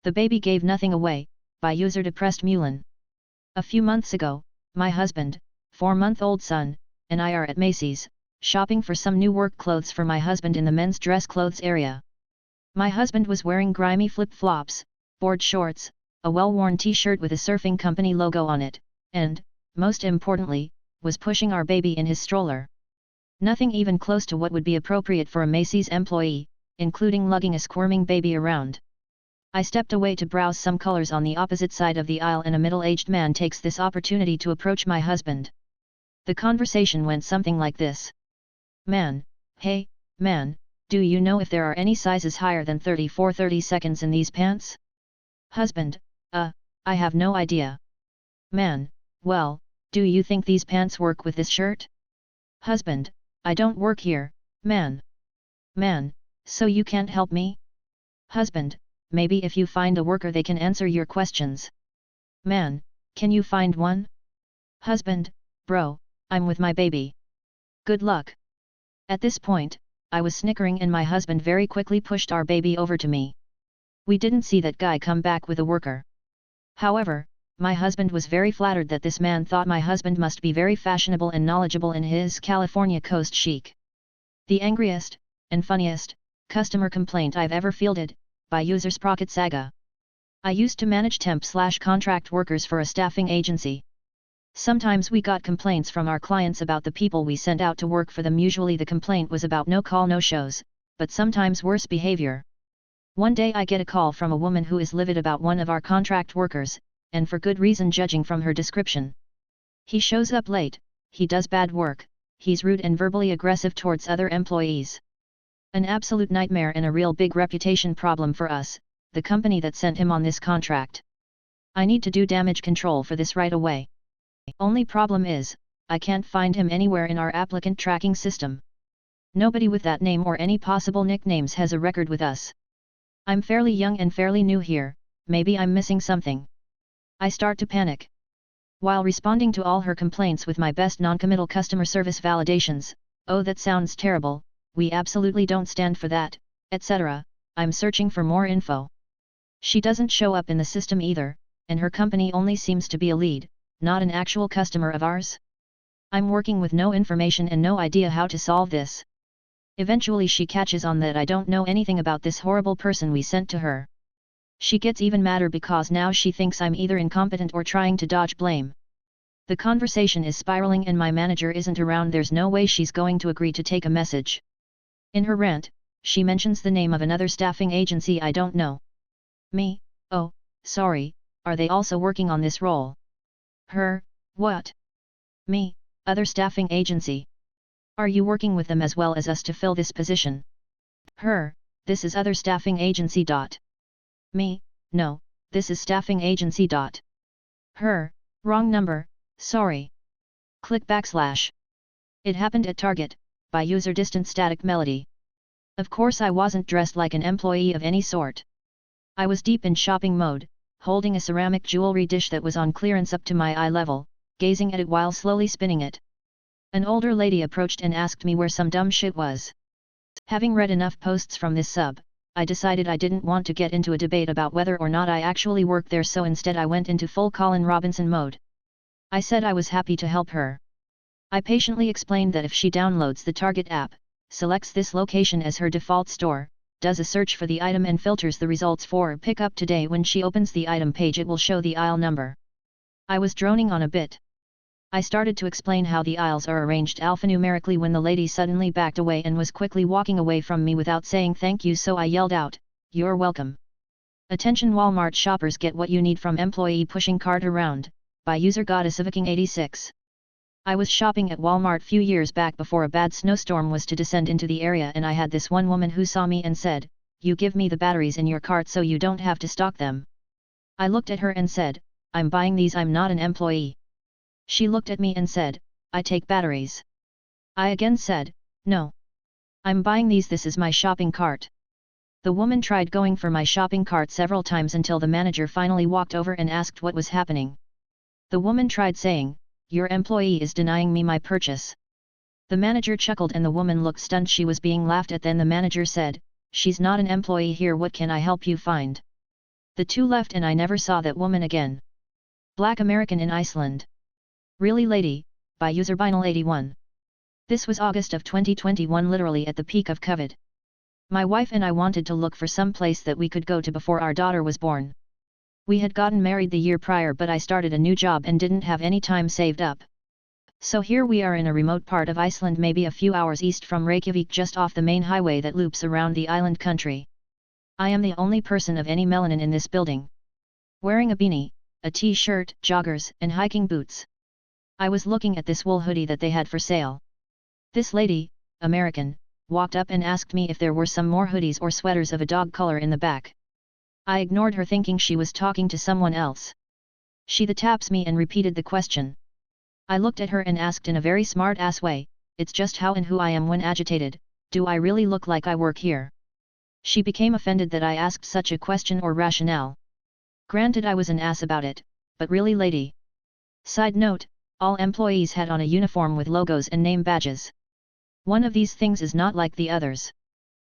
The baby gave nothing away, by user depressed Mulin. A few months ago, my husband, 4-month-old son, and I are at Macy's, shopping for some new work clothes for my husband in the men's dress clothes area. My husband was wearing grimy flip-flops, board shorts, a well-worn t-shirt with a surfing company logo on it, and, most importantly, was pushing our baby in his stroller. Nothing even close to what would be appropriate for a Macy's employee, including lugging a squirming baby around. I stepped away to browse some colors on the opposite side of the aisle, and a middle-aged man takes this opportunity to approach my husband. The conversation went something like this. Man, hey, man, do you know if there are any sizes higher than 30 seconds in these pants? Husband, I have no idea. Man, well, do you think these pants work with this shirt? Husband, I don't work here, man. Man, so you can't help me? Husband, maybe if you find a worker they can answer your questions. Man, can you find one? Husband, bro, I'm with my baby. Good luck. At this point, I was snickering and my husband very quickly pushed our baby over to me. We didn't see that guy come back with a worker. However, my husband was very flattered that this man thought my husband must be very fashionable and knowledgeable in his California coast chic. The angriest, and funniest, customer complaint I've ever fielded, by user Sprocket Saga. I used to manage temp/contract workers for a staffing agency. Sometimes we got complaints from our clients about the people we sent out to work for them. Usually the complaint was about no-call no-shows, but sometimes worse behavior. One day I get a call from a woman who is livid about one of our contract workers, and for good reason judging from her description. He shows up late, he does bad work, he's rude and verbally aggressive towards other employees. An absolute nightmare and a real big reputation problem for us, the company that sent him on this contract. I need to do damage control for this right away. Only problem is, I can't find him anywhere in our applicant tracking system. Nobody with that name or any possible nicknames has a record with us. I'm fairly young and fairly new here, maybe I'm missing something. I start to panic. While responding to all her complaints with my best non-committal customer service validations, oh that sounds terrible, we absolutely don't stand for that, etc., I'm searching for more info. She doesn't show up in the system either, and her company only seems to be a lead, not an actual customer of ours. I'm working with no information and no idea how to solve this. Eventually she catches on that I don't know anything about this horrible person we sent to her. She gets even madder because now she thinks I'm either incompetent or trying to dodge blame. The conversation is spiraling and my manager isn't around. There's no way she's going to agree to take a message. In her rant, she mentions the name of another staffing agency I don't know. Me, oh, sorry, are they also working on this role? Her, what? Me, other staffing agency. Are you working with them as well as us to fill this position? Her, this is other staffing agency. Me, no, this is staffing agency. Her, wrong number, sorry. Click /. It happened at Target, by user distant static melody. Of course I wasn't dressed like an employee of any sort. I was deep in shopping mode, holding a ceramic jewelry dish that was on clearance up to my eye level, gazing at it while slowly spinning it. An older lady approached and asked me where some dumb shit was. Having read enough posts from this sub, I decided I didn't want to get into a debate about whether or not I actually worked there, so instead I went into full Colin Robinson mode. I said I was happy to help her. I patiently explained that if she downloads the Target app, selects this location as her default store, does a search for the item and filters the results for pickup today, when she opens the item page it will show the aisle number. I was droning on a bit. I started to explain how the aisles are arranged alphanumerically when the lady suddenly backed away and was quickly walking away from me without saying thank you, so I yelled out, "You're welcome." Attention Walmart shoppers, get what you need from employee pushing cart around, by user Goddessiviking86. I was shopping at Walmart few years back before a bad snowstorm was to descend into the area, and I had this one woman who saw me and said, "You give me the batteries in your cart so you don't have to stock them." I looked at her and said, "I'm buying these, I'm not an employee." She looked at me and said, "I take batteries." I again said, "No. I'm buying these, this is my shopping cart." The woman tried going for my shopping cart several times until the manager finally walked over and asked what was happening. The woman tried saying, "Your employee is denying me my purchase." The manager chuckled and the woman looked stunned she was being laughed at. Then the manager said, "She's not an employee here, what can I help you find?" The two left and I never saw that woman again. Black American in Iceland. Really lady, by user Binal81. This was August of 2021, literally at the peak of COVID. My wife and I wanted to look for some place that we could go to before our daughter was born. We had gotten married the year prior, but I started a new job and didn't have any time saved up. So here we are in a remote part of Iceland, maybe a few hours east from Reykjavik, just off the main highway that loops around the island country. I am the only person of any melanin in this building. Wearing a beanie, a t-shirt, joggers, and hiking boots. I was looking at this wool hoodie that they had for sale. This lady, American, walked up and asked me if there were some more hoodies or sweaters of a dog color in the back. I ignored her, thinking she was talking to someone else. She taps me and repeated the question. I looked at her and asked in a very smart-ass way, "It's just how and who I am when agitated, do I really look like I work here?" She became offended that I asked such a question or rationale. Granted, I was an ass about it, but really lady. Side note, all employees had on a uniform with logos and name badges. One of these things is not like the others.